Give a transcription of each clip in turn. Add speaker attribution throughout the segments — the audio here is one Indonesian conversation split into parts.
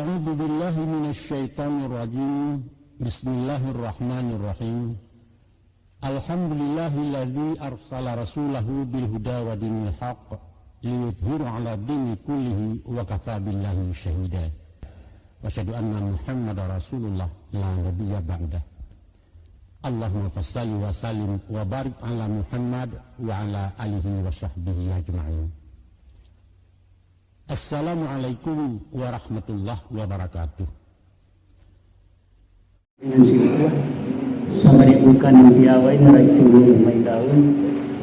Speaker 1: A'udzu billahi minasyaitonir rajim. Bismillahirrahmanirrahim. Alhamdulillahilladzi arsala rasulahu bil huda wa dinil haqq liyudhhirahu 'ala dini kullihi wa kafaa billahi syahida. Wa asyhadu anna Muhammadar Rasulullah la nabiyya ba'dah. Allahumma shalli wa sallim wa barik 'ala Muhammad wa 'ala alihi wa sahbihi ajma'in. Assalamualaikum warahmatullahi wabarakatuh.
Speaker 2: Sama bukan piawai narai turun main daun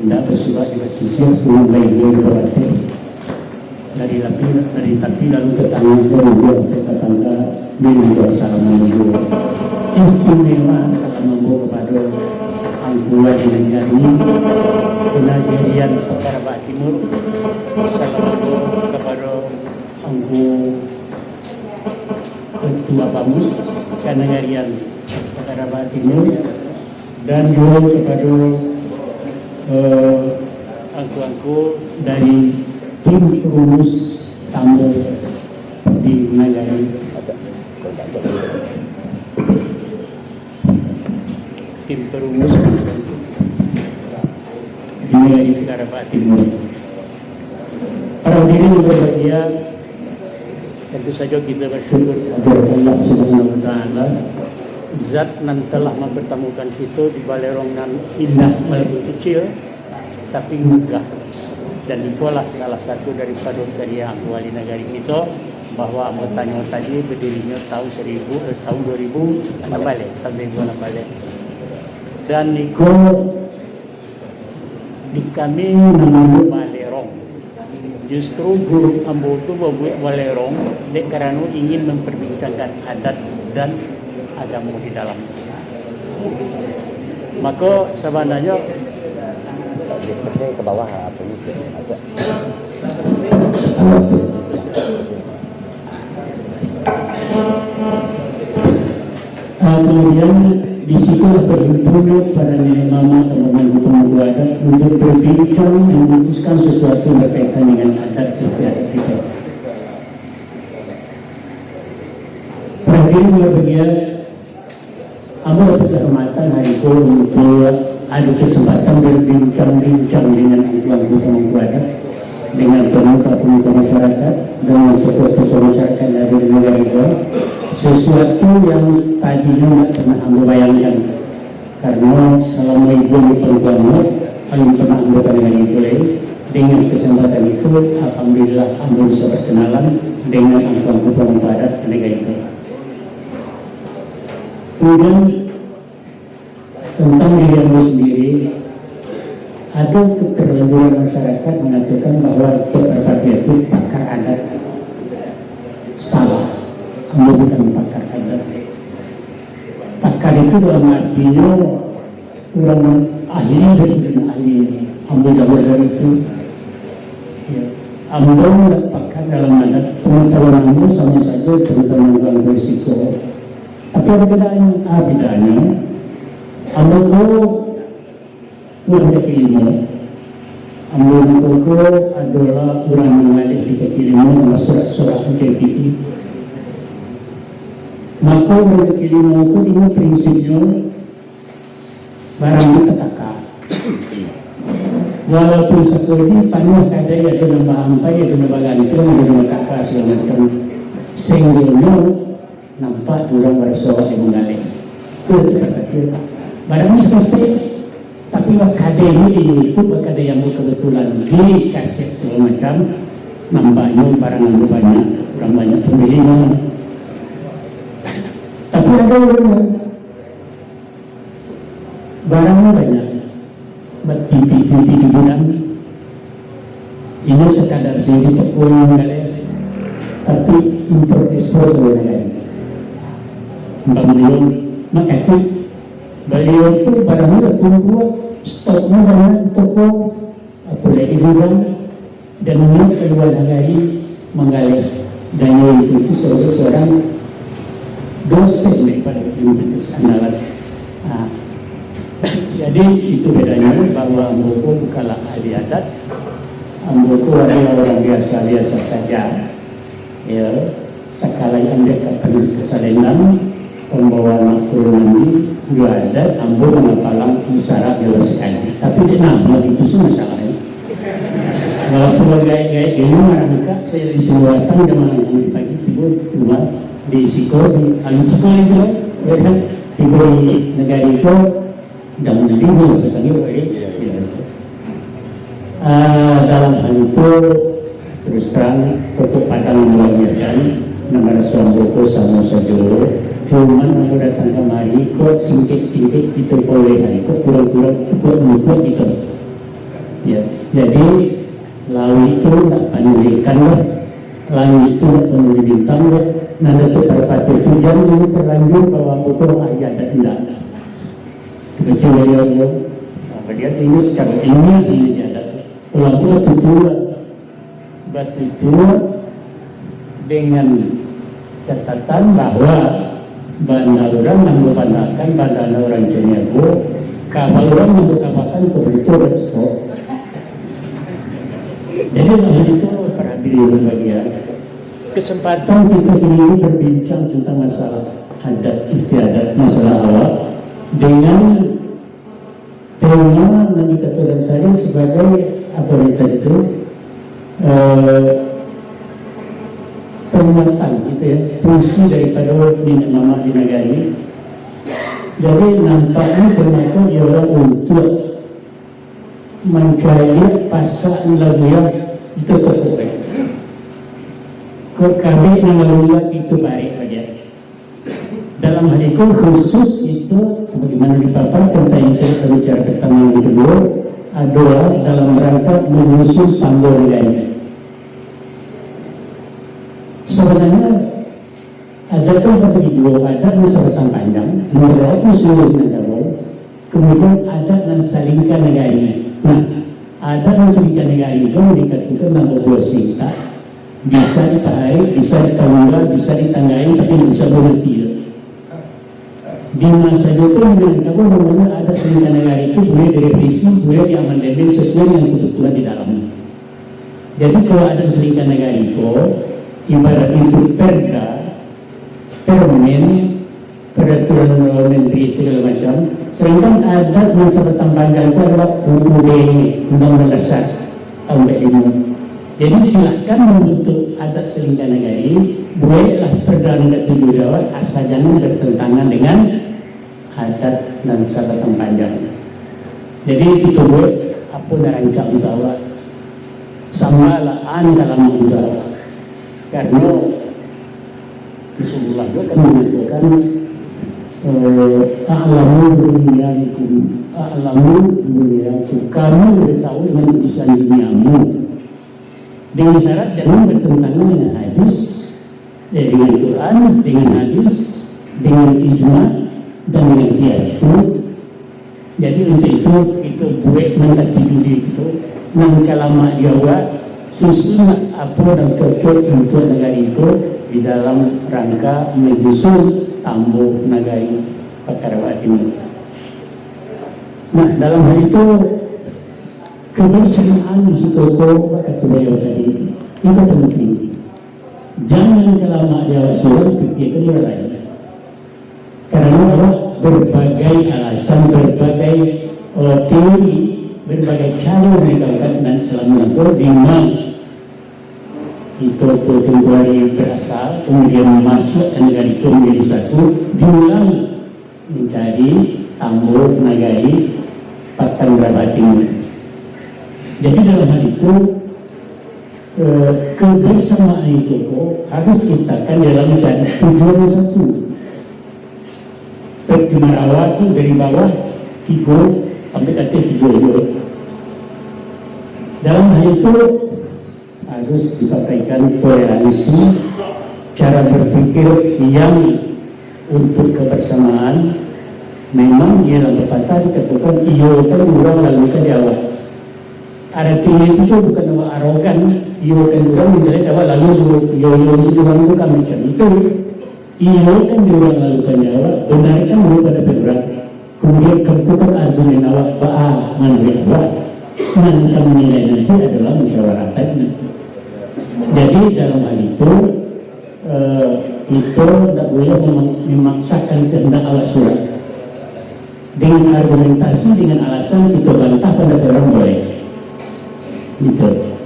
Speaker 2: tidak bersifat bersisir semua baik dia berarti dari tapi lalu ke tangan kemudian ke tangga bila salam membawa istimewa salam membawa kepada angkulan yang jadi penajarian perkara Barat Timur salam membawa kepada angku ketua Pamus karena harian perkara Barat Timur dan juga kepada angku-angku dari tim perumus tamu di Nagari, tim perumus di Nagari perkara Barat Timur. Para hadirin yang berbahagia, tentu saja kita bersyukur kepada Allah Subhanahu wa taala zat yang telah mempertemukan kita di balerong nan indah walaupun kecil tapi megah, dan itulah salah satu daripada karya ahli negara kita bahwa anggotanya tadi berdirinya tahun 2000 balik dan niko di kami namanya balerong. Justru guru ambo itu membuat balerong karena ingin memperbincangkan adat dan agama di dalam. Maka sebenarnya
Speaker 3: ke bawah apa itu agak
Speaker 2: kemudian di situ berhubungan para nenek mama atau pemangku adat untuk berbincang memutuskan sesuatu berkaitan dengan adat istiadat kita. Perhatian berbahagia, kamu dapat kehormatan hari itu untuk ada kesempatan berbincang-bincang dengan angku-angku pemangku adat, dengan pemuka-pemuka masyarakat, dengan tokoh-tokoh masyarakat dari negara kita. Sesuatu yang tadinya tidak pernah anda bayangkan, karena selama ibu perempuan paling pernah anda dengan itu dengan kesempatan itu alhamdulillah anda bisa berkenalan dengan angku-angku pemangku adat negara itu. Kemudian tentang diri anda sendiri, ada keterlanjuran masyarakat mengatakan bahwa beberapa itu pakar adat. Salah, kamu bukan pakar adat. Pakar itu dalam artinya orang ahli dan ahli. Ambil jauh dari itu. Ya. Ambil tidak pakar dalam adat. Pengetahuan kamu sama saja terutama dalam berisiko. Tapi ada bedanya. Ambil kau orang kaki lima. Ambil kau adalah orang mengalih di kaki lima dengan surat-surat UTPI. Maka orang kaki lima itu ini prinsipnya barang ditetaka. Walaupun satu ini panuh kadai ada nama hampai, ada nama gantung, ada nama kakak segala macam. Senggolnya nampak orang bersuara yang mengalih. Itu terkata barangnya seperti tapi kadai ini itu kadai yang kebetulan di kaset segala macam nampaknya barang yang banyak, orang banyak pembelinya. Tapi ada orang barangnya banyak, buat TV di gudang. Ini sekadar sendiri terkurang kali, tapi import ekspor boleh. Beliau maka itu beliau itu barangnya tunggu stoknya banyak toko boleh di gudang dan ini keluar dari mengalir dana itu seorang dosen daripada Universitas Andalas. Jadi itu bedanya bahwa Amboko bukanlah ahli adat, Amboko adalah orang biasa-biasa saja. Ya, sekalai anda perlu kesalenang pembawa anak turun nanti nggak ada ambil mengapalang isyarat jelas sekali, tapi dia nama itu semua masalahnya. Walaupun gaya-gaya ini merangka saya disuruhkan dengan yang pagi tiba cuma di Siko di alun sekolah itu ya kan tiba di negara itu dan mendidik katanya dalam hal itu terus terang untuk padang melahirkan nama Suamboko sama Sajoro cuman aku datang kemari kok singkit-singkit itu boleh itu kurang-kurang ikut itu ya jadi lalu itu tak penulikan lah lalu itu tak penulis bintang lah nada itu terpati hujan ini terlanjur bahwa butuh ayat dan tidak kecuali ya apa dia ini secara ilmiah ini ada lalu itu batu itu dengan catatan bahwa bandar orang menggunakan bandar orang Cenyago kapal orang menggunakan koridor ekspor. Jadi hal itu perhatian bagian kesempatan kita ini berbincang tentang masalah adat istiadat masalah awal dengan tema yang dikatakan tadi sebagai apa itu penguatan gitu ya fungsi daripada nenek mama di negara ini. Jadi nampaknya ternyata dia orang untuk mencari pasal lagu yang itu terkuat. Kami mengelola itu baik saja. Dalam hal itu khusus itu bagaimana dipaparkan tentang yang saya bicara pertama yang kedua adalah dalam rangka menyusun sambal negara. Sebenarnya ada video ada nusa panjang menurut seluruh negara kemudian ada yang salingkan negara ini. Nah, ada yang salingkan negara itu dikatakan nama dua sisa bisa ditarik, bisa ditanggal, bisa ditanggai tapi tidak bisa berhenti. Di masa itu kalau namanya ada salingkan negara itu boleh direvisi, boleh diamandemen sesuai dengan kebutuhan di dalamnya. Jadi kalau ada salingkan negara itu ibarat itu perda, permen, peraturan menteri segala macam. Sedangkan ada catatan panjang itu adalah UUD Undang-Undang Dasar tahun 2005. Jadi silakan membentuk adat selingkah negara, bolehlah perda negara tujuh jawab asal jangan bertentangan dengan adat dan catatan panjang. Jadi itu boleh apa nerancang utara sama laan dalam utara. Karena Rasulullah juga kan mengatakan a'lamu dunyakum kamu lebih tahu dengan urusan duniamu dengan syarat jangan bertentangan dengan hadis dengan Quran, dengan hadis dengan ijma dan dengan qiyas itu. Jadi untuk itu buat mendaki diri itu mengkalama Jawa susun apa dan cocok untuk negara itu di dalam rangka menyusun tambuh negara perkara ini. Nah, dalam hal itu kebersamaan Sitoko kata beliau tadi itu penting. Jangan kelama Jawa suruh pikirkan yang lain. Karena berbagai alasan, berbagai teori, berbagai cara menegakkan dan selama itu dimana itu tempohari berasal kemudian masuk negara itu menjadi satu diulang mencari tambuh nagari patang berabatin. Jadi dalam hal itu kebersamaan itu harus diletakkan dalam tujuan satu. Perkemarawat itu dari bawah tiga sampai ke tiga. Dalam hal itu harus disampaikan toleransi cara berpikir yang untuk kebersamaan. Memang dia dalam pepatah dikatakan iyo kan orang lalu ke Jawa. Artinya itu bukan nama arogan, iyo kan orang menjadi Jawa lalu iyo itu orang bukan macam itu. Iyo kan orang lalu ke Jawa, benar kan pada bergerak. Kemudian kebutuhan argumen awak menurut awak, nanti menilai nanti adalah musyawaratan. Jadi dalam hal itu itu tidak boleh memaksakan kehendak Allah surat dengan argumentasi, dengan alasan itu bantah pada orang boleh.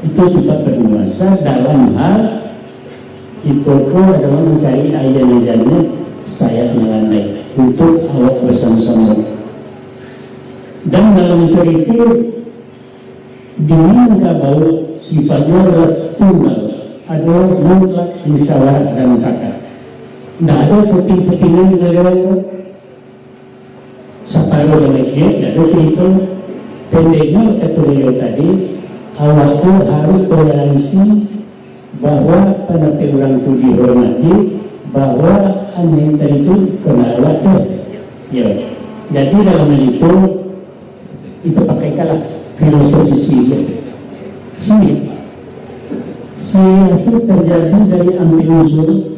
Speaker 2: Itu juga bernuansa dalam hal itu adalah mencari ayat-ayatnya saya melandai untuk awak bersama-sama. Dan dalam itu dimana bahwa sifatnya adalah tunggal, ada mutlak musyawarah dan mufakat. Tidak ada puting-putingan negara separuh demikian, tidak ada cerita pendeknya kata beliau tadi, awak itu harus toleransi bahwa pendapat orang itu dihormati, bahwa hanya tadi itu kena waktu. Ya, jadi dalam hal itu pakai kalah filosofi Syiah itu terjadi dari ambil unsur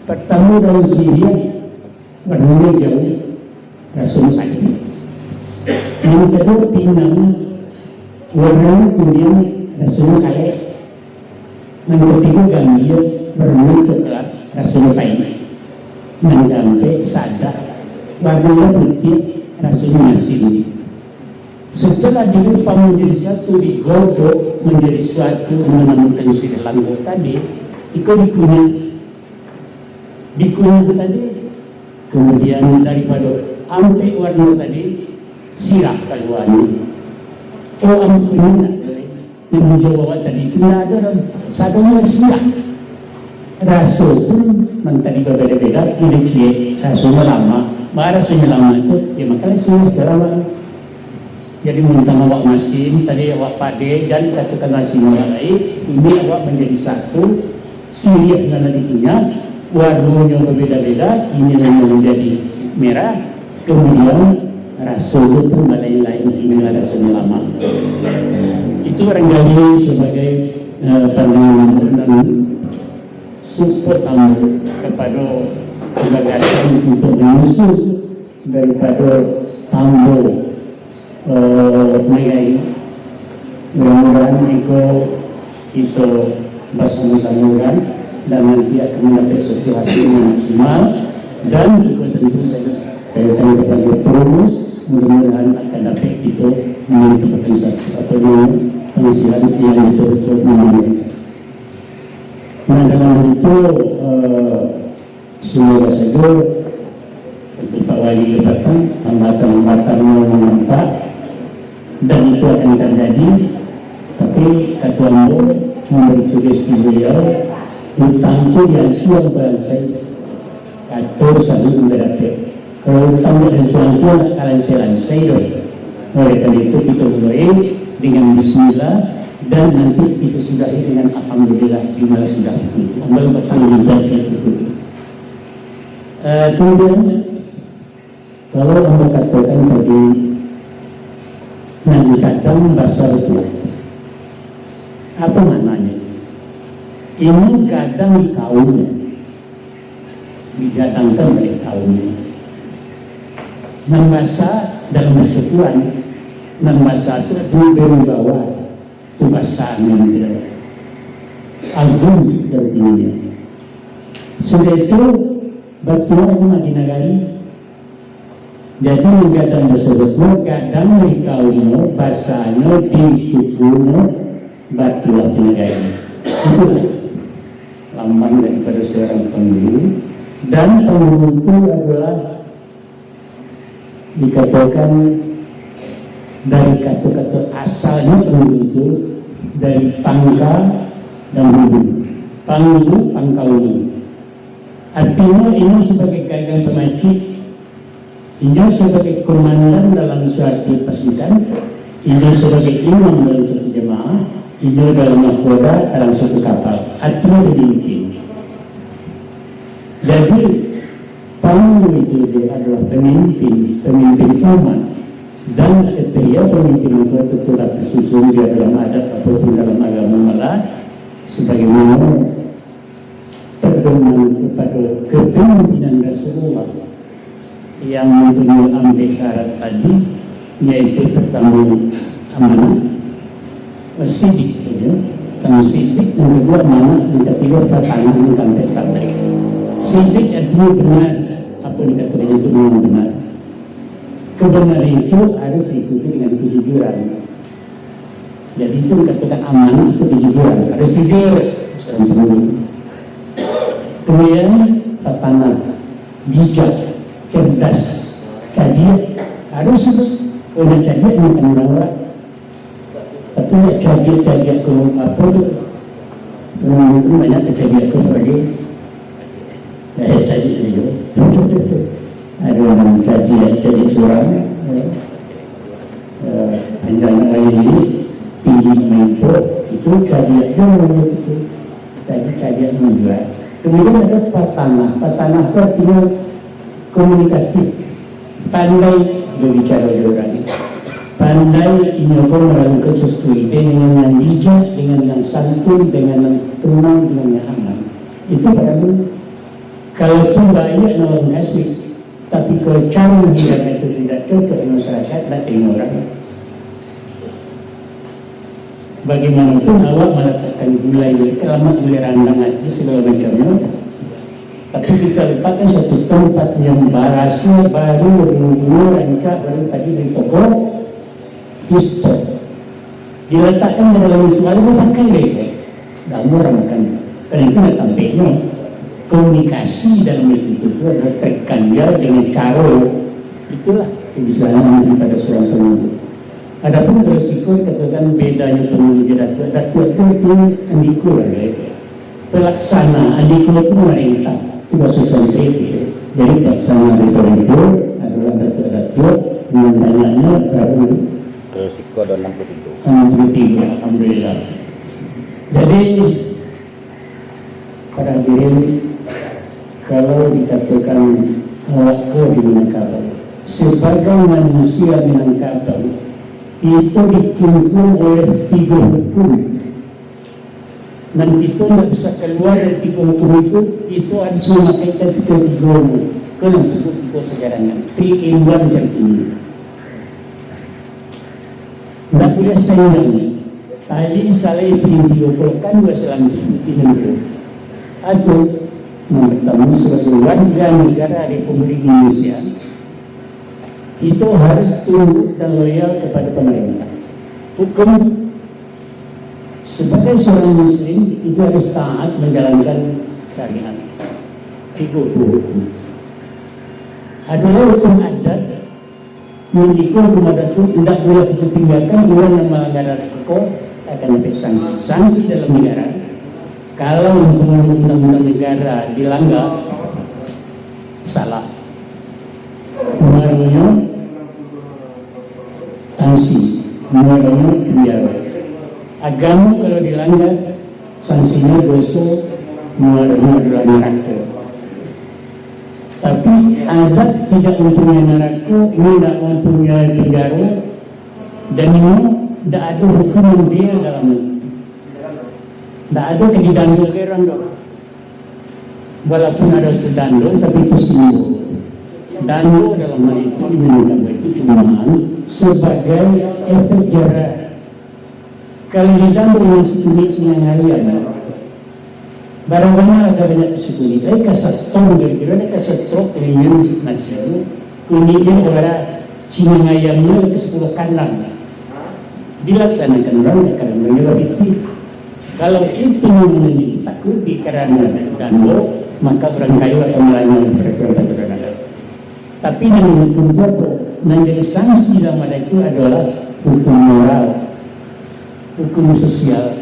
Speaker 2: pertama dari Syria warnanya jauh Rasul Sayyid, yang kedua Pinang warnanya kemudian Rasul Sayyid, yang ketiga Gambia warnanya coklat Rasul Sayyid, yang sampai Sadar warnanya putih Rasul Masih. Setelah dilupa menjadi satu, digodok menjadi suatu, menemukan si dalam tadi, itu dikunyah tadi, kemudian daripada sampai warna tadi sirah keluarnya. Oh ampunan yang menjawab tadi tidak ada sadonya sirah. Rasul pun mentadi berbeda-beda, ini rasulnya lama, rasulnya lama itu, ya makanya semua sejarah. Jadi mentang awak masing tadi awak pade dan katakan nasi mulai ini awak menjadi satu, Syria dengan adiknya warnanya berbeda-beda, ini yang menjadi merah, kemudian Rasul itu lain-lain, ini Rasul lama. Itu barangkali sebagai pandangan dan support kepada gagasan untuk mengusung daripada Tambo mengenai mudah-mudahan itu bersama-sama dan nanti akan mendapat suatu hasil yang maksimal, dan juga tentu saya akan kepada terus mudah-mudahan akan dapat itu menentukan satu atau pengisian yang betul-betul memenuhi. Nah dalam itu semoga saja untuk Pak Wali datang hambatan-hambatan mau menampak, dan itu akan terjadi. Tapi Ketua Ambo memberi sugesti beliau utangku yang suang beransai atau satu berarti kalau utang dan suang-suang akan selansai doi. Oleh karena itu kita mulai dengan Bismillah, dan nanti kita sudahi dengan Alhamdulillah dimana sudah itu amal bertanggung jawab itu. Kemudian kalau Anda katakan tadi yang kadang bahasa itu apa maknanya? Ini kadang di kaumnya, didatangkan oleh kaumnya. Membahasa dalam bersyukuran, membahasa itu memberi bawah tugasan yang tidak agung dari dunia. Sudah itu betul di negara. Jadi kadang bersebut kadang dikaunya bahasanya dicukunya batulah negara. Itulah lambang daripada seorang pemilu, dan pemilu itu adalah dikatakan dari kata-kata asalnya pemilu itu dari pangka dan hulu. Panglu, pangkaulu. Artinya ini sebagai gagang pemacu, ini sebagai komandan dalam suatu pasukan, ini sebagai imam dalam suatu jemaah, ini dalam mahkoda dalam suatu kapal. Artinya demikian. Jadi Panglu itu dia adalah pemimpin umat, dan ketika pemimpin umat itu telah tersusun dia dalam adat ataupun dalam agama malah sebagaimana pedoman kepada kepemimpinan Rasulullah yang mempunyai ambil syarat tadi, yaitu pertama amanah, sidik, Yang sizik, yang kedua mana, yang ketiga tanah yang sampai tabrik. Sizik artinya benar, apa yang dikatakan itu memang benar. Kebenaran itu harus diikuti dengan kejujuran. Jadi itu dikatakan amanah itu kejujuran, harus jujur. Kemudian tanah, bijak, cerdas, kajian, harus punya kajian bukan orang-orang. Tapi kajian ke apa itu? Itu banyak kajian ke lagi. Kajian itu. Ada orang kajian surang. Panjang lagi ini tinggi mentor itu kajian itu. Tadi kajian menjual. Kemudian ada patanah. Patanah itu artinya komunikatif, pandai berbicara dengan pandai menyokong melakukan sesuatu dengan yang bijak, dengan yang santun, dengan yang tenang, dengan yang aman. Itu padahal kalaupun banyak orang kasih, tapi kalau cara bilang itu tidak cocok dengan masyarakat, tidak terima orang. Bagaimanapun awak meletakkan mulai kelamat mulai randang hati segala macamnya. Tapi kita letakkan satu tempat yang rahasia baru, dulu rancak baru tadi di toko, bisa diletakkan dalam itu lalu pakai lagi, tak murah makan. Karena itu nak tampilnya komunikasi dalam itu adalah terkandal dengan cara itulah kebiasaan daripada seorang penunjuk. Adapun kalau sikul katakan bedanya penunjuk datu itu andikul lah, pelaksana andikul itu merintah. Itu bahasa Sanskrit. Jadi pelaksana daripada itu adalah datu dengan banyaknya baru
Speaker 3: Terus sikul ada 63.
Speaker 2: 63, alhamdulillah. Jadi para hadirin, kalau dikatakan awakku di Minangkabau sebagai manusia Minangkabau itu dikumpul oleh 3 hukum. Dan kita tidak bisa keluar dari 3 hukum itu harus memakaikan 3 hukum. Kalau cukup 3 sejarahnya 3 in 1 macam ini. Tidak boleh sayangnya tadi salih diopolkan 2 selang di negara atau bertemu sebagai warga negara Republik Indonesia itu harus tunduk dan loyal kepada pemerintah. Hukum sebagai seorang muslim itu harus taat menjalankan syariat. 3 hukum. Adalah hukum adat yang hukum adat itu tidak boleh kita tinggalkan. Orang yang melanggar hukum akan dapat sanksi. Sanksi dalam negara kalau undang-undang negara dilanggar salah. Namanya sanksi, namanya penjara. Agama kalau dilanggar sanksinya dosa, namanya neraka. Tapi adat tidak mempunyai neraka, tidak mempunyai penjara, dan ini tidak ada hukum dia dalam itu. Tidak ada kedidandul keran dong. Walaupun ada kedandul, tapi itu simbol. Dandul dalam hal itu Minangkabau itu cuma sebagai efek jarak. Kalau didandul yang setulisnya harian, barang-barang agak banyak setulis. Tapi kasat stok kira-kira kasat stok dengan nasional. Kemudian orang Cina ayamnya ke 10 kandang. Dilaksanakan orang akan menjadi itu. Kalau itu menjadi takut karena dandul, maka orang kayu akan melayani mereka. Tapi yang hukum itu menjadi sanksi dalam ada itu adalah hukum moral, hukum sosial.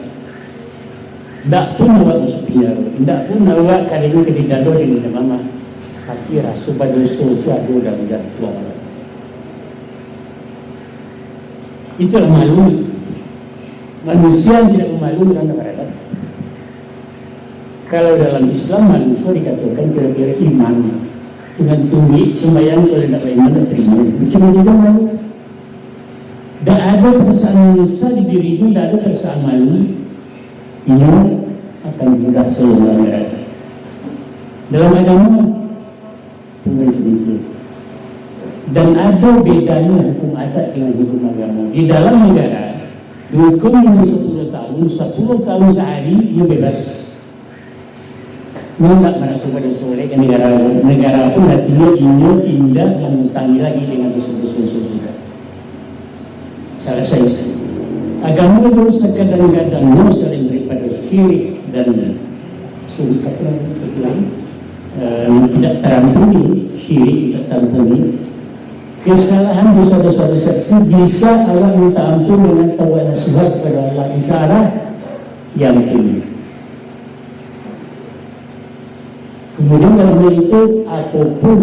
Speaker 2: Tak pun awak masuk penjara, tak pun awak kadang kedidandul dengan mama. Tapi rasa pada dosa ada dalam jatuh. Itulah malu. Manusia tidak memalu dalam negara. Kalau dalam Islam malu itu dikatakan kira-kira iman. Dengan tumit sembahyang kalau tidak iman dan terima. Cuma juga malu. Tak ada perasaan manusia di diri itu, tak ada perasaan malu. Ini akan mudah dalam neraka. Dalam agama bukan sedikit. Dan ada bedanya hukum adat dengan hukum agama. Di dalam negara, hukum yang disebut setahun, 10 tahun sehari, dia bebas. Dia tidak merasa berdosa ke negara pun, artinya dia tidak mengutangi lagi dengan dosa-dosa juga. Selesai. Agama itu kadang-kadang selain daripada syirik dan sunnah tidak terampuni, syirik tidak terampuni. Kesalahan dosa-dosa itu bisa Allah minta ampun dengan taubat nasihat kepada Allah, insya-Allah yang tinggi. Kemudian dalam hal itu apapun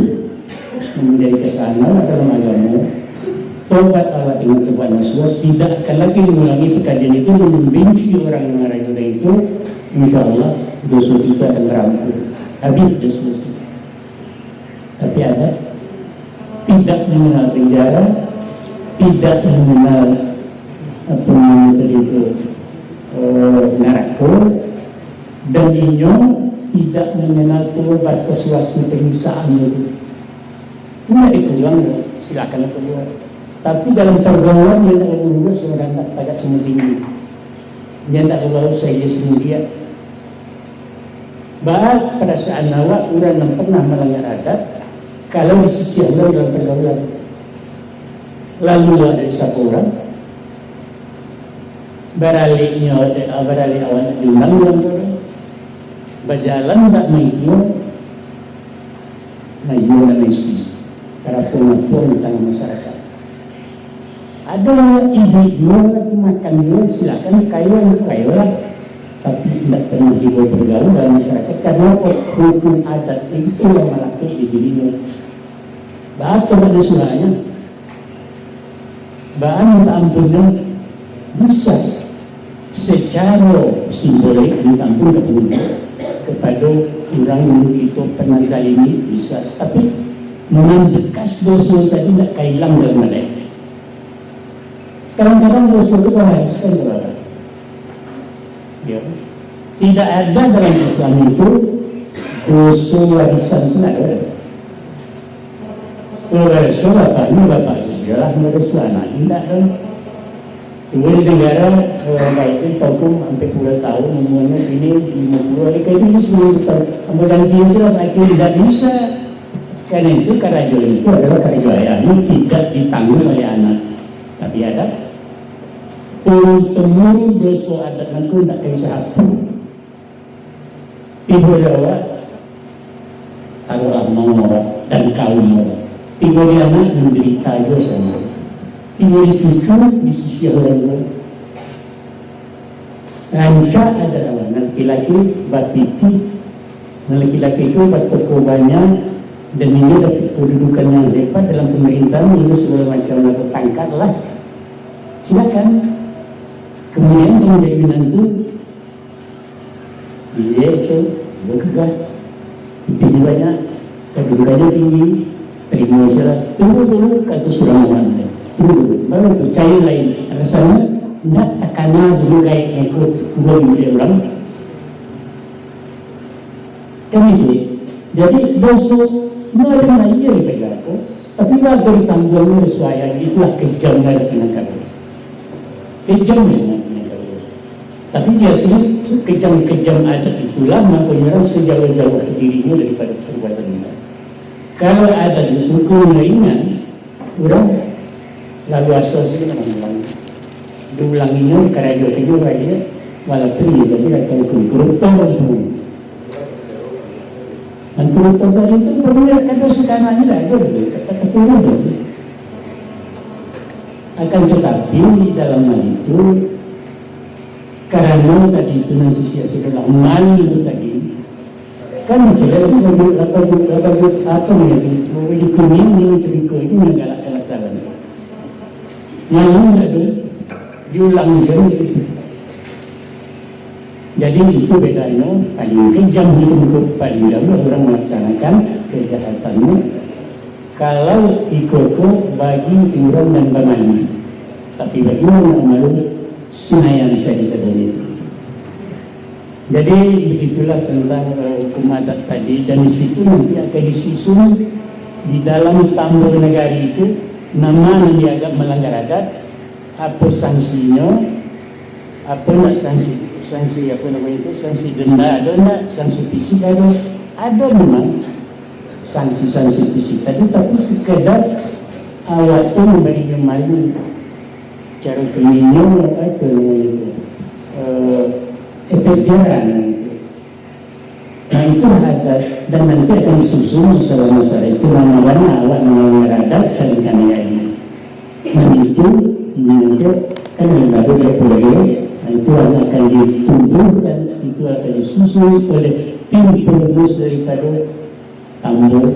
Speaker 2: menjadi kesalahan dalam agama, taubat Allah dengan taubat nasihat tidak akan lagi mengulangi pekerjaan itu, membenci orang yang mengarang itu, insya Allah dosa kita akan terampun. Habis dosa. Tapi ada tidak mengenal penjara, tidak mengenal apa namanya itu neraka, dan inyong tidak mengenal tobat ke suatu penyiksaan itu. Tidak dikeluang, silakan keluar. Tapi dalam pergaulan dia tak membuat seorang tak agak semestinya. Dia tak tahu saya sendiri. Bahkan pada saat awal orang yang pernah melanggar adat, kalau di sisi Allah dalam pergaulan, lalu ada satu orang beralih awal diundang orang, berjalan tak maju dan mesti para pengakuan di tengah masyarakat. Ada ibu lagi makan dia, silakan kaya, tapi tidak pernah juga bergaul dalam masyarakat karena hukum adat itu yang melaki di dirinya. Bahkan ada suaranya, bahan minta ampunnya bisa secara simbolik minta ampun kepada orang yang itu pernah zalimi bisa, tapi membekas dosa saja tidak hilang dalam mereka. Kadang-kadang dosa itu wariskan kepada. Ya. Tidak ada dalam Islam itu dosa warisan, tidak ada. Kalau warisan bapak sejarah dosa anak tidak ada. Kemudian di negara baik itu hukum sampai puluhan tahun, umumnya ini 50 kayak ini semua kemudian dia jelas akhirnya tidak bisa. Karena itu kerajaan itu adalah kerajaan yang tidak ditanggung oleh anak, tapi ada turun-temurun dosa adat dan ku tidak bisa hasbu. Ibu Jawa taruhlah mau dan kaum ibu dia anak menderita juga sama. Ibu cucu di sisi orang rancak adalah laki-laki batiti, laki-laki itu bertoko banyak dan ini dapat kedudukan yang hebat dalam pemerintahan, ini segala macam laku tangkat lah, silakan. Kemudian yang menjadi menantu dia itu bergegas, tinggi banyak, kedudukannya tinggi, terima syarat, tunggu dulu kata surah Muhammad, tunggu dulu, baru itu cair lain. Rasanya tidak tekanan dulu kayak ikut belum dia orang. Kan itu. Jadi dosa mereka dia dipegang, tapi waktu ditanggung sesuai itulah kejam dari penangkapan. Kejam dengan penangkapan. Tapi dia sendiri kejam adat itulah makanya sejauh-jauh dirinya daripada perbuatan ini. Kalau ada hukum ringan, orang lalu asal sih mengulang. Diulanginya kerajaan itu aja, walaupun jadi akan koruptor semua. Dan koruptor itu perlu ada sekarang tidak ada, kata keturun. Akan tetapi di dalam hal itu, karena tadi itu sisi adalah malu tadi, kan jelas apa menjadi di kuning ini cerita itu menggalak-galak jalan. Malu ada diulang itu. Jadi itu bedanya paling kejam hukum paling jauh orang melaksanakan kejahatannya kalau ikut bagi orang dan bagaimana. Tapi bagaimana malu senayan saya di itu. Jadi begitulah tentang hukum adat tadi, dan di situ nanti akan disusun di dalam tambur negara itu nama yang dianggap melanggar adat, apa sanksinya, apa nak sanksi apa namanya itu, sanksi denda ada enggak, sanksi fisik ada memang sanksi fisik tadi, tapi sekedar awak tu memberi malu cara penyinyo atau efek jaran. Nah itu ada, dan nanti akan disusun masalah-masalah itu mana-mana awak mengeradap saling ini. Nah itu kan lembaga boleh, itu akan ditumbuhkan, itu akan disusun oleh tim perumus daripada Tambur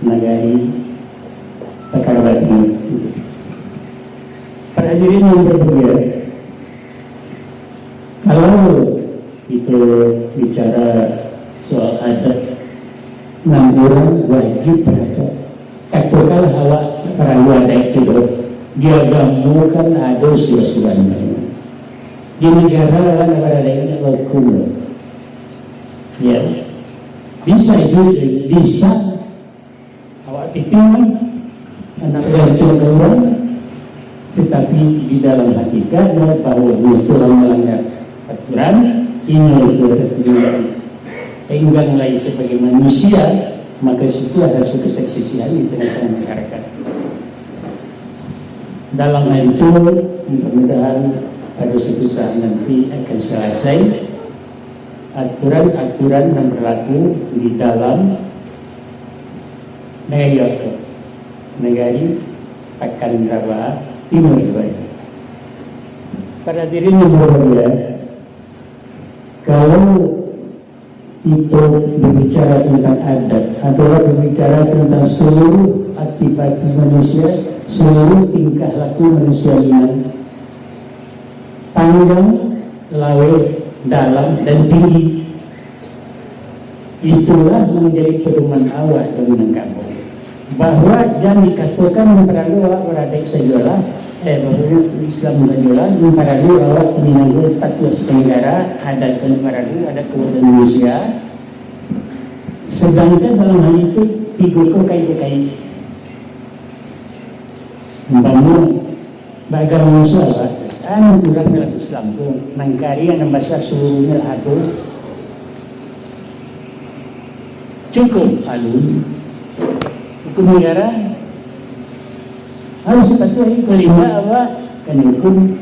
Speaker 2: Nagari Pakarwati. Para hadirin yang berbahagia, kalau itu bicara soal adat, 6 orang wajib terhadap katakanlah awak para wadah itu dia gabungkan ada usia-usiaan di negara lain hukum ya bisa awak pikir anak itu keluar, tetapi di dalam hakikatnya bahwa telah melanggar aturan ini itu aturan enggan lain sebagai manusia, maka situ ada suatu ketersisihan di tengah-tengah masyarakat. Dalam hal itu mudah-mudahan pada suatu saat nanti akan selesai aturan-aturan yang berlaku di dalam negari Pakandawa Timur Jaya. Para hadirin yang berbahagia, kalau itu berbicara tentang adat adalah berbicara tentang seluruh aktivitas manusia, seluruh tingkah laku manusia ini, panjang, lawe, dalam dan tinggi. Itulah menjadi pedoman awak dalam menangkapmu, bahwa jangan dikatakan memperadu awak berada sajalah Islam mengajulah memperadu awak penyanggut takwa sepenegara adat memperadu ada kewajiban manusia, sedangkan dalam hal itu figurku kait-kait membangun bagai manusia kurang dalam Islam itu mengkari yang bahasa seluruhnya aku cukup alun hukum negara harus pasti kelima awak kan hukum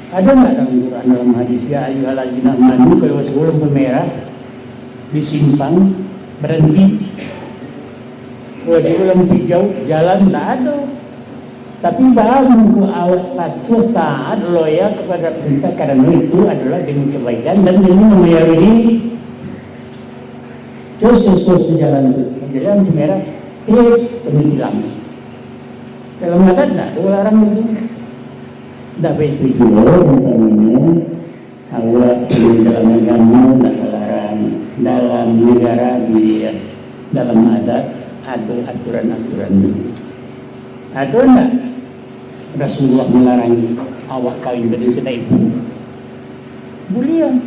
Speaker 2: ada nggak dalam Quran dalam hadis ya ayyuhalladzina amanu kalau sebelum pemerah disimpang berhenti wajib lampu hijau jalan tak ada, tapi baru awak patuh taat loyal kepada perintah karena itu adalah demi kebaikan dan demi memayari diri. Terus jalan itu jalan merah penghenti lampu. Kalau mengatakan tak ada larang itu. Tak baik itu namanya awak di dalam agama tak larang, dalam negara di dalam adat ada aturan-aturan itu. Ada tak Rasulullah melarang awak kawin dengan sedai ibu? Boleh.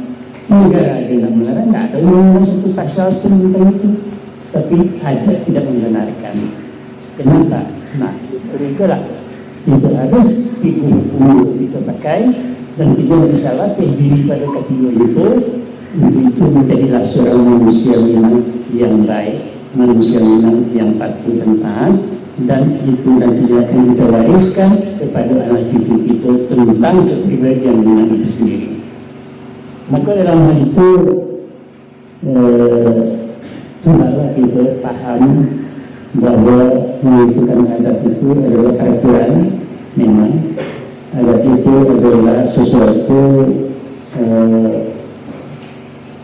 Speaker 2: Negara ada yang melarang, tak ada yang satu pasal tentang itu. Tapi ada tidak membenarkan. Kenapa? Nah, itulah itu ada figur hukum kita pakai dan kita bisa latih diri pada kategori itu untuk itu menjadilah seorang manusia yang baik, manusia yang patuh dan taat, dan itu nanti akan kita wariskan kepada anak cucu kita tentang kepribadian Minang itu sendiri. Maka dalam hal itu hendaklah kita paham bahwa menentukan adat itu adalah peraturan. Memang adat itu adalah sesuatu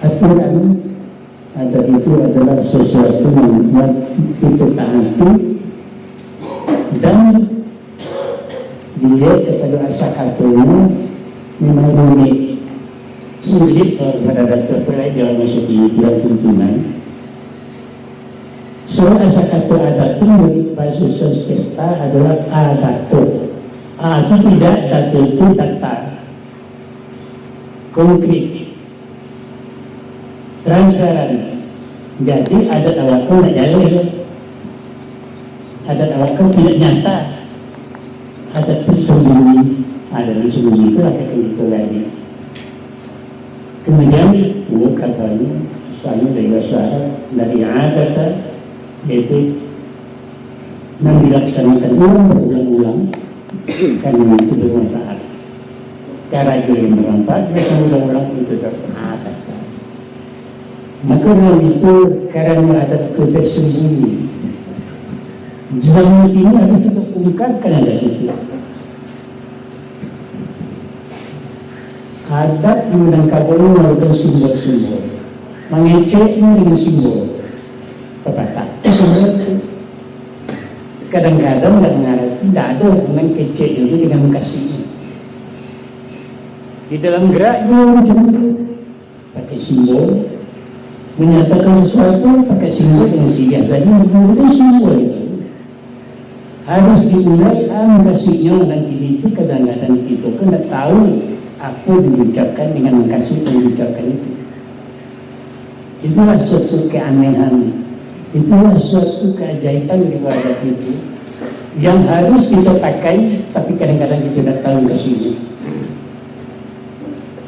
Speaker 2: aturan. Adat itu adalah sesuatu yang kita taati dan dilihat kepada asal katanya memang rumit, sulit pada adat terpelai dalam masuk di bulan tuntunan. Soal asal kata adat itu bahasa Sanskerta adalah adato. Itu tidak data itu data konkret, transparan. Jadi adat awak kau nak jalan, adat awak kau tidak nyata, adat itu sembunyi, adat itu sembunyi itu akan kita lagi. Kemudian itu katanya selalu dari suara dari adata, yaitu dilaksanakan berulang-ulang karena itu bermanfaat. Cara yang bermanfaat bisa ulang-ulang itu terpahat. Maka dalam itu karena ada ketersembunyi. Zaman ini harus kita ungkapkan ada itu. Adat Minangkabau melakukan simbol-simbol, mengeceknya dengan simbol pepatah. Sebenarnya kadang-kadang tidak ada hubungan kecek itu dengan kasihnya. Di dalam geraknya macam itu pakai simbol, menyatakan sesuatu pakai simbol dengan sigah. Jadi menggunakan simbol itu harus dimulai kasihnya. Nanti itu kadang-kadang kita kena tahu apa diucapkan dengan kasih yang diucapkan itu. Itulah suatu keanehan, itulah suatu keajaiban riwayat itu yang harus kita pakai, tapi kadang-kadang kita tidak tahu kasihnya.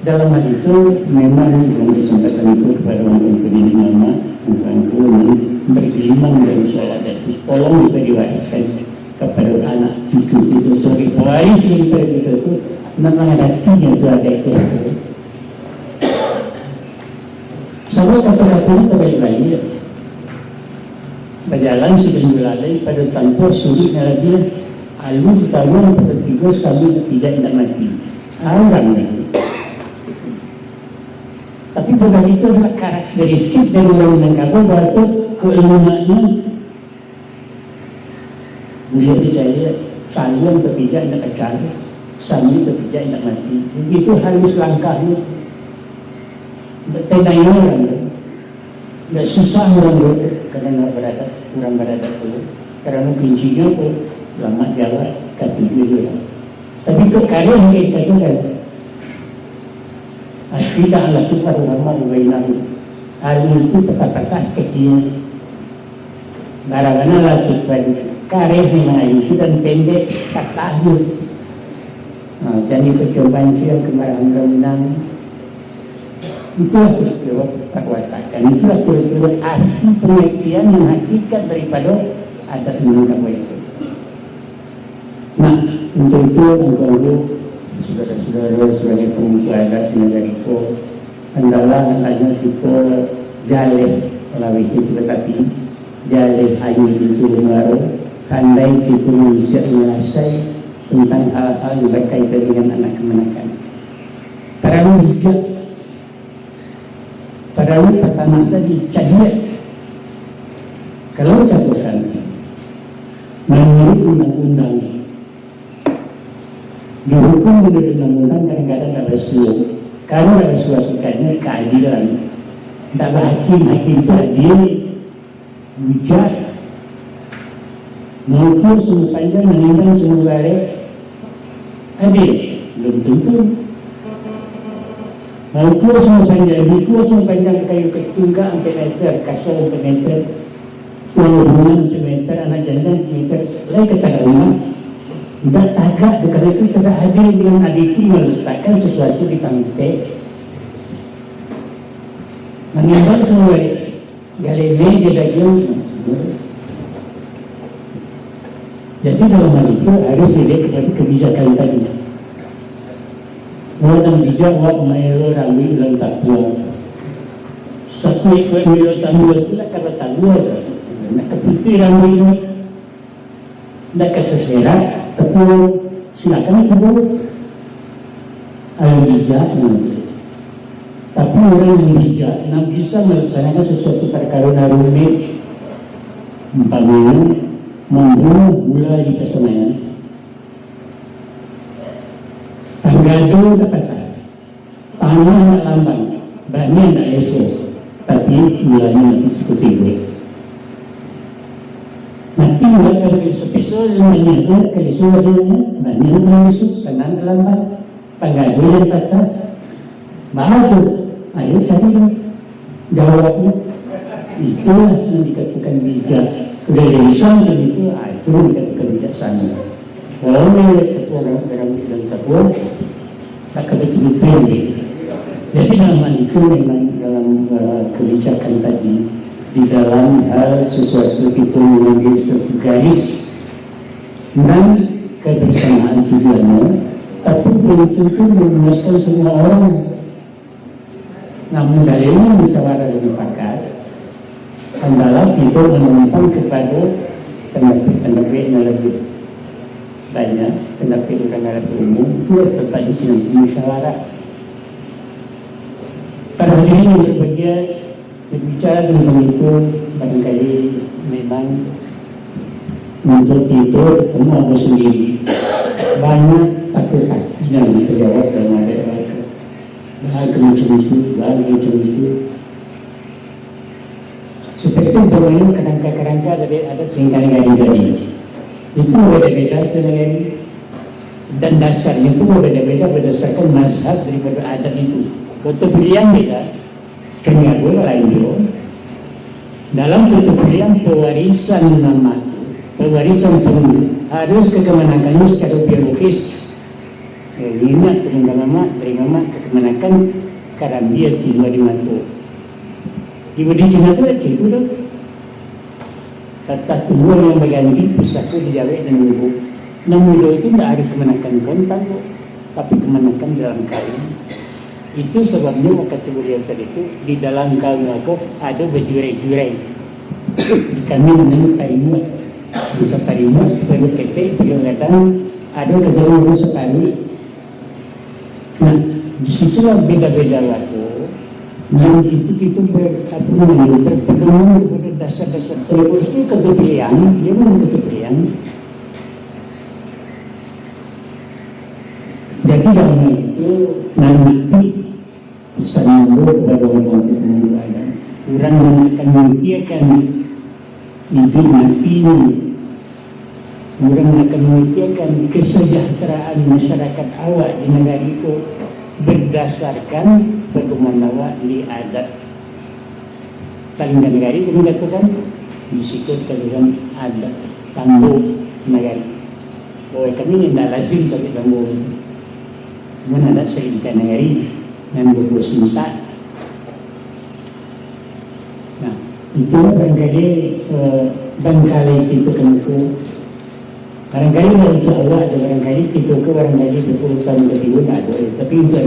Speaker 2: Dalam hal itu memang yang kesempatan itu kepada orang pendidik nama untuk beriman dari soal adat itu, tolong kita diwariskan kepada anak cucu itu sebagai pewaris kita itu. Memang ada tiga itu ada itu. Sama kata-katanya terbaik-baik. Berjalan sebelum berlari pada tanpa sulitnya lagi. Almu ditawar pada tiga sambil tidak mati. Alam itu. Tapi pada itu adalah karakteristik dari orang Minangkabau bahwa keilmuannya dia tidak saluan tidak kecari. Sambil tidak nak mati. Itu halus langkahnya. Tenangnya orang itu. Tidak susah orang itu. Kerana orang beradab itu. Kerana kuncinya pun lama jawab kata dia. Tapi kekarya yang kita kan. Tidak ala tukar ulama ubainahu. Hal itu petah-petah kecil. Barang-barang lah tukar. Karya yang itu dan pendek tak tahu. Jadi percobaan yang kemarin menang itulah kira-kira perwatakan, itulah kira-kira arti pengertian yang hakikat daripada adat Minangkabau itu. Nah, untuk itu untuk saudara-saudara sebagai pengikut adat negara itu adalah hanya kita jalih melalui itu, tetapi jalih hanya itu mengaruh pandai kita menguasai tentang hal-hal yang berkaitan dengan anak kemenakan. Terlalu bijak, terlalu pertama tadi cahiat. Kalau catatan menurut undang-undang, dihukum menurut undang-undang kadang-kadang ada suap. Kalau ada suap-suapnya keadilan, tak hakim itu adil, bijak, mengukur semua panjang, menimbang semua balik. Adil, belum tentu. Mengukur semua panjang kayu ketunggang 4 meter, kasar 4 meter, hubungan 4 meter, anak janda 4 meter, lain kata rumah. Tak tagak, kerana itu tidak adil dengan adil itu meletakkan sesuatu di kantor. Menimbang semua balik. Galilei dia bagian. Jadi dalam hal itu harus dilihat kepada kebijakan tadi. Orang bijak buat melo ramai dalam takwa. Satu ikut melo takwa itu lah kata takwa saja. Nak keputih ramai ini, nak keseserat, tapi silakan itu boleh. Orang bijak nanti. Tapi orang yang bijak nak bisa melaksanakan sesuatu perkara rumit, umpamanya membunuh gula di kesenangan. Tanggado dapat tanah nak lamban, banyak nak eses, tapi gulanya nanti seperti nanti mulai dari sepesol semuanya, dari suaranya banyak nak eses, kanan lamban, tanggado yang patah, baru ayo tadi jawabnya. Itulah yang dikatakan bijak. Realisan itu dikatakan bijaksana. Kalau ketua orang dalam takwa tak betul-betul Jadi nama itu memang dalam kebijakan tadi, di dalam hal sesuatu itu mengambil suatu garis dan kebersamaan tujuannya, tapi belum tentu memuaskan semua orang. Namun dalilnya musyawarah mufakat adalah itu menumpang kepada pendapat yang lebih banyak, pendapat yang lebih umum, itu tetap di sini musyawarah. Pada hari ini berbagai berbicara tentang itu barangkali memang untuk itu ketemu ada sendiri banyak takut-takut yang terjawab dalam ada bahagia macam itu seperti bermain kerangka-kerangka dari ada singkari tadi itu beda-beda dan dasarnya itu beda-beda berdasarkan mazhab daripada adat itu. Kutub belian beda kenyago lain dulu dalam kutub belian pewarisan nama pewarisan sendiri harus kekemenakannya secara biologis. Lima dari mama kekemenakan karena dia tiba di matu ibu di Cina itu dong kata tumbuh yang berganti pusatku dijawab dan ibu namun itu tidak ada kemenakan kontak tapi kemenakan dalam kawin. Itu sebabnya kata beliau tadi itu di dalam kawin aku ada berjurai-jurai. Kami menurut tarimu bisa tarimu perlu kete beliau datang ada kejalan sekali. Nah disitulah beda-beda waktu. Dan itu berpedoman kepada dasar-dasar terus itu kebetulan dia memang kebetulan. Jadi dalam itu nanti bisa menurut kepada orang yang ada orang yang akan memikirkan mimpi mati orang akan memikirkan kesejahteraan masyarakat awak di negara itu berdasarkan pedoman awak di adat paling negara itu mengatakan disikut dalam adat tambu negara bahwa kami tidak lazim sampai tambu mana ada seikan negara dan berbuat minta. Nah, itu barangkali itu kenku. Barangkali untuk Allah ada barangkali itu ke barangkali berurusan lebih ada. Tapi untuk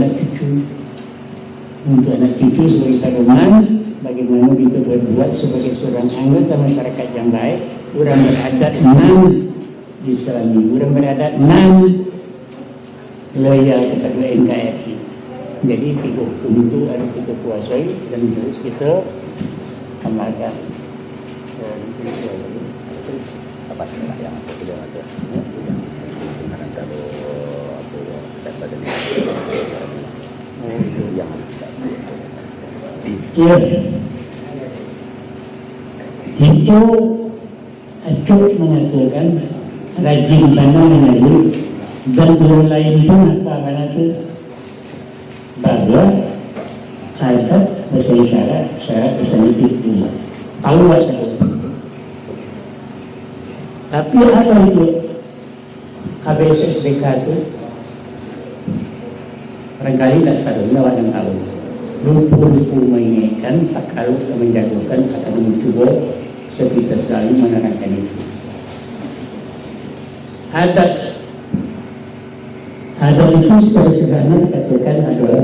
Speaker 2: anak cucu sebagai pedoman, bagaimana kita berbuat sebagai seorang anggota masyarakat yang baik, orang beradat di Islami, orang beradat loyal kepada NKRI. Jadi tiga hukum itu harus kita kuasai dan terus kita amalkan.
Speaker 3: Apa sih yang aku tidak ada? Yang kalau aku dapat dari itu yang
Speaker 2: iya itu Acuk mengatakan rajin mana mengalir dan belum lain pun apa itu bahwa adat bahasa isyarat syarat esentif ini tahu saja. Tapi apa itu KBSSB 1 barangkali tidak sadar awak yang tahu lupa mengingatkan tak kalau menjagokan akan mencoba sekitar selalu menerangkan itu adat itu secara sederhana dikatakan adalah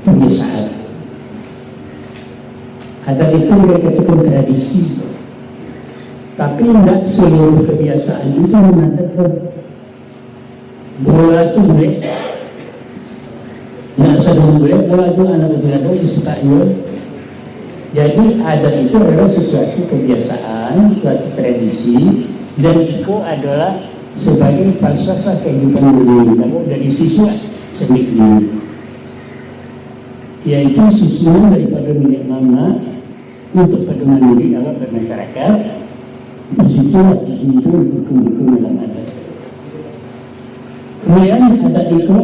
Speaker 2: kebiasaan. Adat itu dikatakan tradisi, tapi tidak seluruh kebiasaan itu mengatakan bola itu boleh, tidak selalu boleh. Bola itu anak berjalan disukai. Jadi adat itu adalah sesuatu kebiasaan, suatu tradisi, dan itu adalah sebagai falsafah kehidupan dunia dari sisi sendiri, yaitu susunan daripada milik mama untuk pedoman diri awak bermasyarakat. Disitulah di sini itu hukum-hukum dalam adat. Kemudian adat itu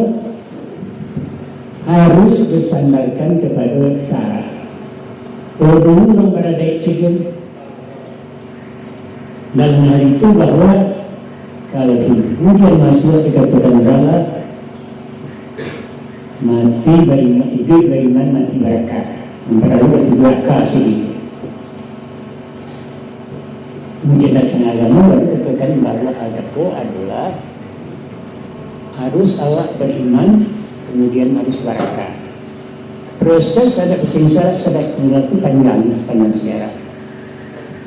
Speaker 2: harus bersandarkan kepada syarat. Kalau dulu orang berada eksigem dalam hal itu bahwa kalau kemudian mahasiswa dikatakan adalah mati beriman, hidup beriman, mati berakal. Antara dua akal sini. Kemudian datang agama baru katakan bahwa agama adalah harus awak beriman, kemudian harus berakal. Proses ada bersengsara sedang itu panjang sejarah.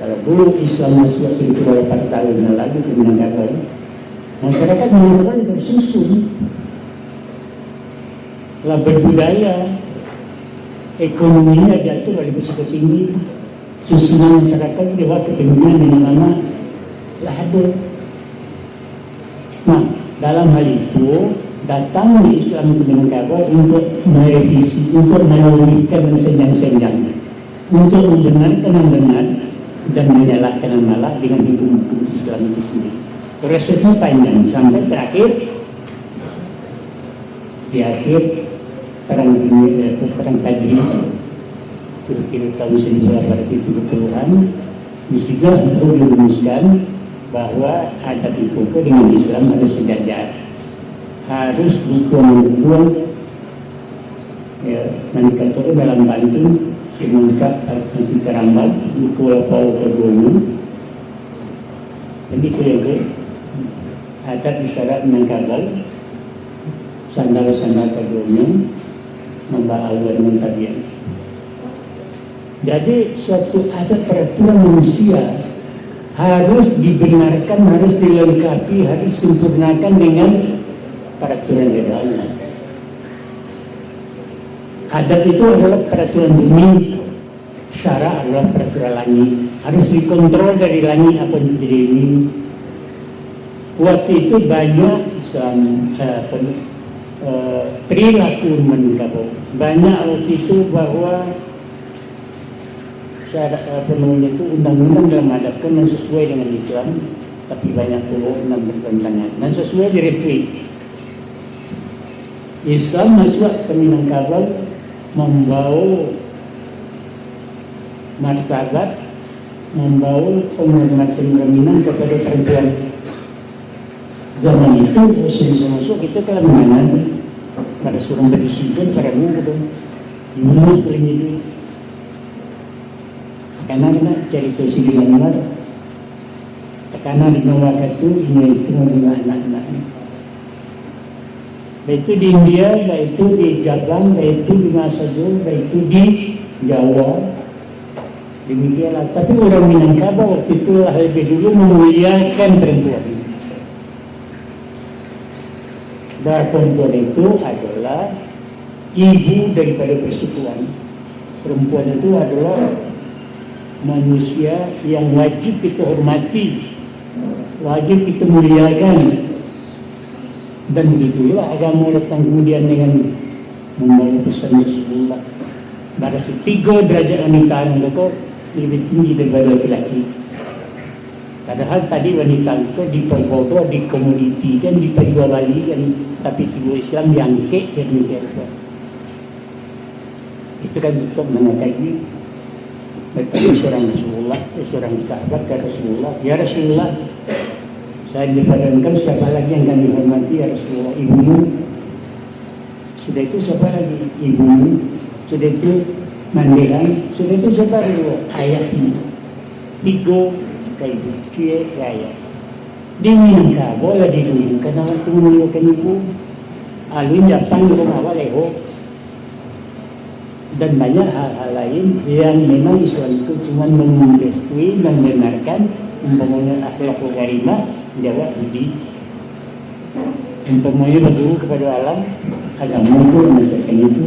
Speaker 2: Kalau dulu Islam masuk 1800 tahun yang lalu ke Minangkabau, masyarakat Minangkabau bersusun, lah berbudaya, ekonominya jatuh dari ke sini, susunan masyarakat juga kepemimpinan di mana lah ada. Nah, dalam hal itu datang di Islam ke Minangkabau untuk merevisi, untuk memulihkan senjang-senjang, untuk membenarkan yang benar dan menyalahkan yang malah dengan hukum-hukum Islam itu sendiri. Prosesnya panjang sampai terakhir di akhir perang Tadri kira-kira tahun 1970-an disitulah perlu dirumuskan bahwa adat itu dengan Islam harus sejajar, harus dukung ya, nanti kata dalam Banten mengungkap nanti terambat dukung Paul Kegono jadi itu yang adat isyarat Minangkabau sandal-sandal Kegono membawa awan tadian. Jadi suatu adat peraturan manusia harus dibenarkan, harus dilengkapi, harus disempurnakan dengan peraturan legalnya. Adat itu adalah peraturan bumi, syara adalah peraturan langit. Harus dikontrol dari langit apa yang terjadi ini. Waktu itu banyak perilaku Minangkabau. Banyak waktu itu bahwa penuhnya itu undang-undang dalam hadapkan yang sesuai dengan Islam, tapi banyak puluh enam bertentangan dan sesuai direstui. Islam masuk ke Minangkabau membawa martabat, membawa penghormatan Minang kepada perempuan. Zaman itu masuk kita kalau mana pada suruh berisikan pada muda mulut paling itu karena kita cari tosi di mana karena di nomor satu ini itu adalah anak-anak. Yaitu di India, yaitu di Jepang, yaitu di Masajul, yaitu di Jawa. Demikianlah. Tapi orang Minangkabau waktu itu lebih dulu memuliakan perempuan. Dan perempuan itu adalah ibu daripada persekutuan. Perempuan itu adalah manusia yang wajib kita hormati, wajib kita muliakan. Dan begitulah agama datang kemudian dengan membawa pesan Rasulullah. Pada setiga derajat wanita mereka lebih tinggi daripada laki-laki. Padahal tadi wanita itu diperbodoh, dikomoditikan, diperjualbelikan, tapi tiba Islam diangkat sedemikian rupa. Itu kan untuk mengatakan berkata seorang Rasulullah, seorang sahabat ke Rasulullah, ya Rasulullah, saya dipadamkan siapa lagi yang kami hormati ya Rasulullah, ibumu. Sudah itu siapa lagi? Ibumu. Sudah itu mandiran. Sudah itu siapa lagi? Ayahmu. Tiga kayak itu ayah. Di Minangkabau lah di dulu karena waktu memuliakan ibu alun Jepang di rumah awal leho dan banyak hal-hal lain yang memang Islam itu cuma merestui, membenarkan umpamanya akhlak karimah jawab budi umpamanya berdua kepada alam agama itu mengajarkan itu.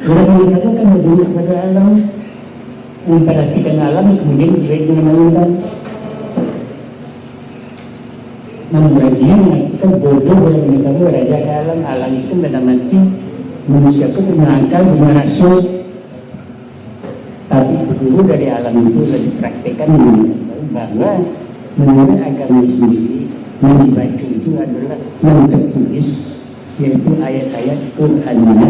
Speaker 2: Orang Minangkabau kan berdua kepada alam, memperhatikan alam, kemudian baik menenangkan. Namun dia mengatakan bodoh yang Minangkabau raja ke alam, alam itu menamati manusia itu punya akal, punya rasul. Tapi dulu dari alam itu sudah dipraktekkan bahwa menurut agama sendiri yang dibaca itu adalah yang tertulis, yaitu ayat-ayat Qur'annya.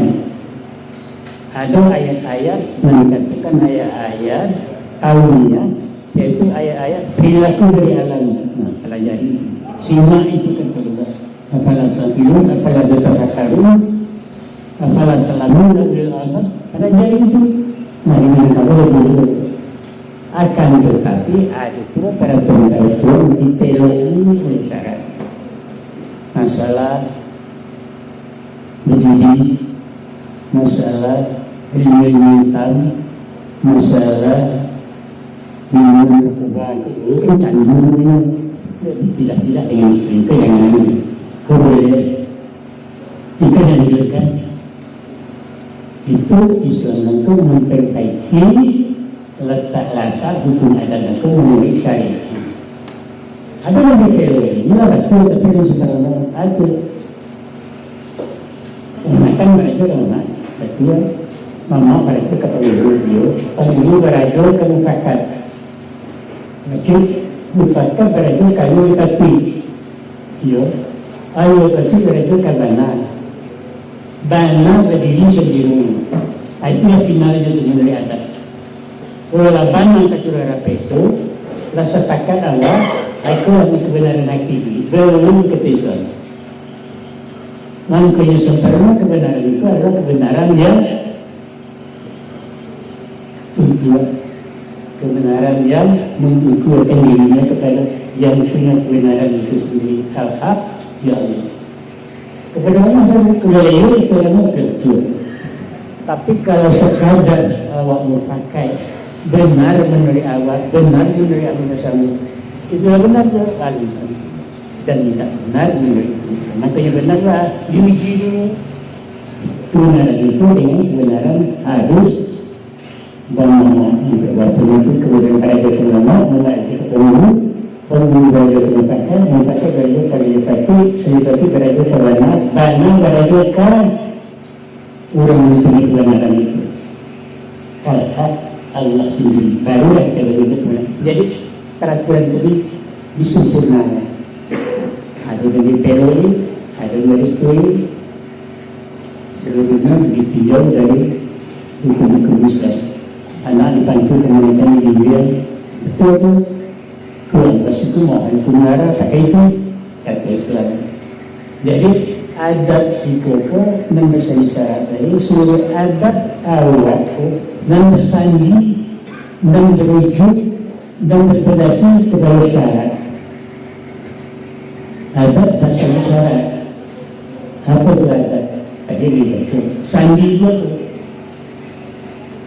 Speaker 2: Ada ayat-ayat mengatakan ayat-ayat aulia, yaitu ayat-ayat perilaku dari alam. Nah, pelajari simak itu kan terlibat. Apalah taqilun, apalah tatafakkarun. apalah telamun dan apa pada jadi itu mari Minangkabau begitu. Akan tetapi ada pula para pengetahuan di PLO ini syarat masalah mendidik, masalah ilmu hitam, masalah minum kebutuhan itu tanggung tidak dengan selingkuh dengan ini boleh jika dianjurkan itu Islam itu memperbaiki letak-letak hukum adat itu menurut syariat. Ada lagi teori ini lah betul tapi yang sekarang ada makan berajo dengan betul mama pada itu kata video ini berajo ke mufakat macam mufakat berajo kayu kati yo ayo kati berajo ke bana berdiri sendiri itu yang finalnya menurut adat. Kalau bana kacura apa itu lah setakat Allah itu lagi kebenaran aktivis belum ketesan. Makanya sempurna kebenaran itu adalah kebenaran yang tujuan, kebenaran yang mengukurkan dirinya kepada yang punya kebenaran itu sendiri hak-hak ya Allah. Kebenaran kebenaran itu yang betul. Tapi kalau sekadar awak memakai benar menurut awak, benar menurut awak sama, itu benar sekali. Dan tidak benar menurut Islam. Makanya benarlah diuji dulu. Kebenaran itu dengan kebenaran harus dan waktu itu kemudian pada ulama mengaji ketemu pembunuh mempakai baju kali pasti seperti baju kebenaran baju kan orang mempunyai kebenaran itu. Allah sendiri baru yang kita begitu. Jadi peraturan ini disempurnakan. Ada dari PLO, ada dari STOI, seluruhnya ditinjau dari hukum-hukum Islam. Anak dibantu dengan kemudian betul Tuhan bersyukur mohon kumara pakai itu kata Islam. Jadi adat itu nama saya dari seluruh adat awak nama sandi dan berujuk dan berdasar kepada syarat. Adat bahasa syarat apa itu adat? Ada itu sandi itu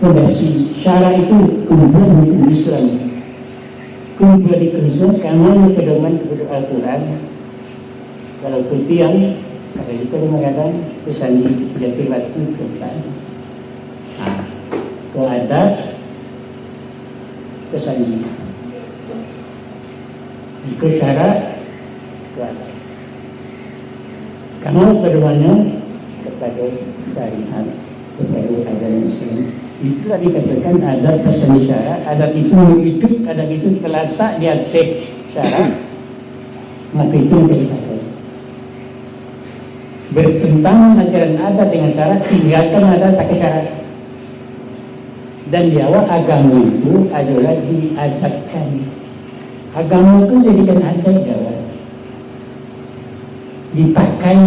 Speaker 2: berdasar syarat itu kumpulan hukum Islam. Kumpulan di Islam karena pedoman kepada Al-Quran. Kalau kutiang kalau itu mengatakan itu sandi jatuh batu ketan. Kalau adat itu sandi. Itu syarat kamu pedomannya kepada syariat, kepada ajaran Islam. Itulah dikatakan adat pesan syarat. Adat itu hidup, adat itu terletak di atas syarat. Maka itu dikatakan bertentangan ajaran adat dengan syarat, tinggalkan adat pakai syarat. Dan di awal agama itu adalah diadatkan. Agama itu jadikan adat awal. Dipakai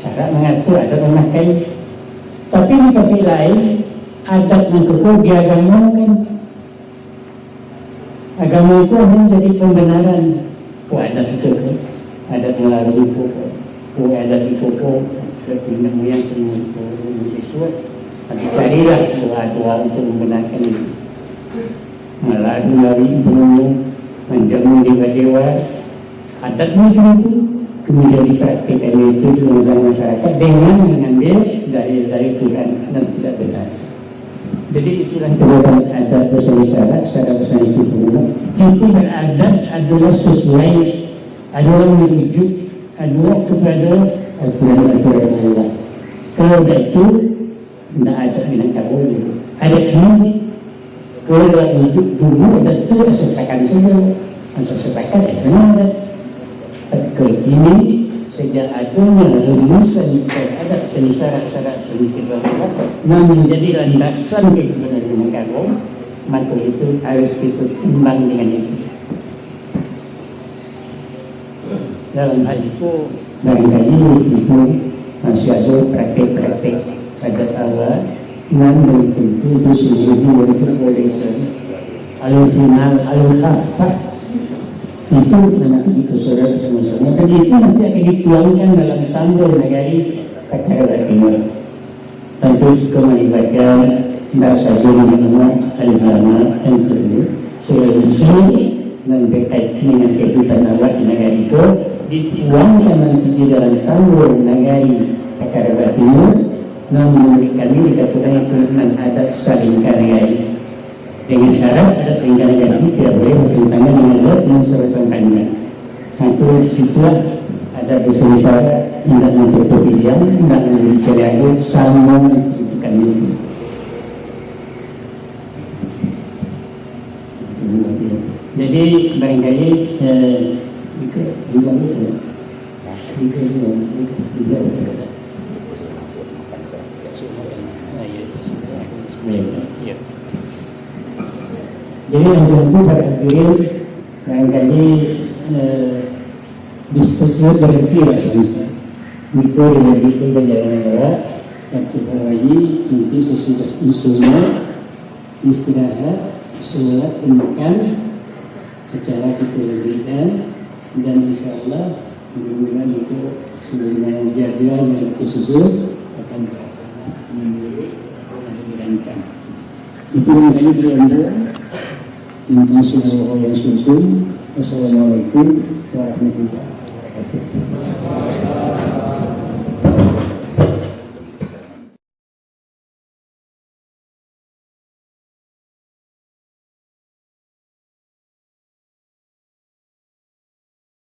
Speaker 2: syarat mengatur adat memakai, tapi di tempat lain adat mengkukur diagamakan. Agama itu menjadi pembenaran. Adat itu adat melalui pokok, adat itu nenek moyang semua sesuai. Tapi carilah doa-doa untuk membenarkan ini. Melalui ilmu menjamu dewa-dewa adat itu. Kemudian dipraktikkan itu di masyarakat dengan mengambil dari Tuhan dan tidak benar. Jadi itulah kebenaran adat sesuai syarat secara bahasa istimewa. Itu beradat adalah sesuai, adalah merujuk, adalah kepada aturan-aturan Allah. Kalau itu tidak ada Minangkabau. Ada ini kalau merujuk dulu ada itu sepakat saja, masa sepakat itu ada. Ini sejak adanya rumusan terhadap syarat-syarat sedikit menjadi landasan kebenaran Minangkabau, maka itu harus diseimbang dengan itu. Dalam hal itu barangkali itu masih ada praktek-praktek pada awal dan tentu itu sesuatu yang boleh al-final al-khafah itu nanti itu saudara sama-sama dan itu nanti akan dituangkan dalam tambur nagari perkara timur. Tentu jika melibatkan bahasa Jawa al-Harama dan kedua sebagai sini dan berkaitan dengan kehidupan awak di negara itu dituangkan nanti di dalam tambur nagari perkara timur namun kami dikatakan itu adat salingkan negari dengan syarat ada salingkan negari tidak boleh bertentangan dengan adat yang bersangkutan. Satu siswa ada besar tidak menutup pilihan, tidak memberi itu sama menceritakan itu. Jadi barangkali jadi yang tentu pada akhirnya barangkali diskusi berhenti lah sebenarnya. Itu lebih berjalan negara dan kita lagi nanti sesudah isunya istirahat, sholat, makan, secara kita berikan dan insyaallah mudah-mudahan itu sebagaimana jadwal yang kita susun akan terlaksana menurut dijalankan. Itu mengenai beliau inti sunnah yang susun. Wassalamualaikum warahmatullahi wabarakatuh.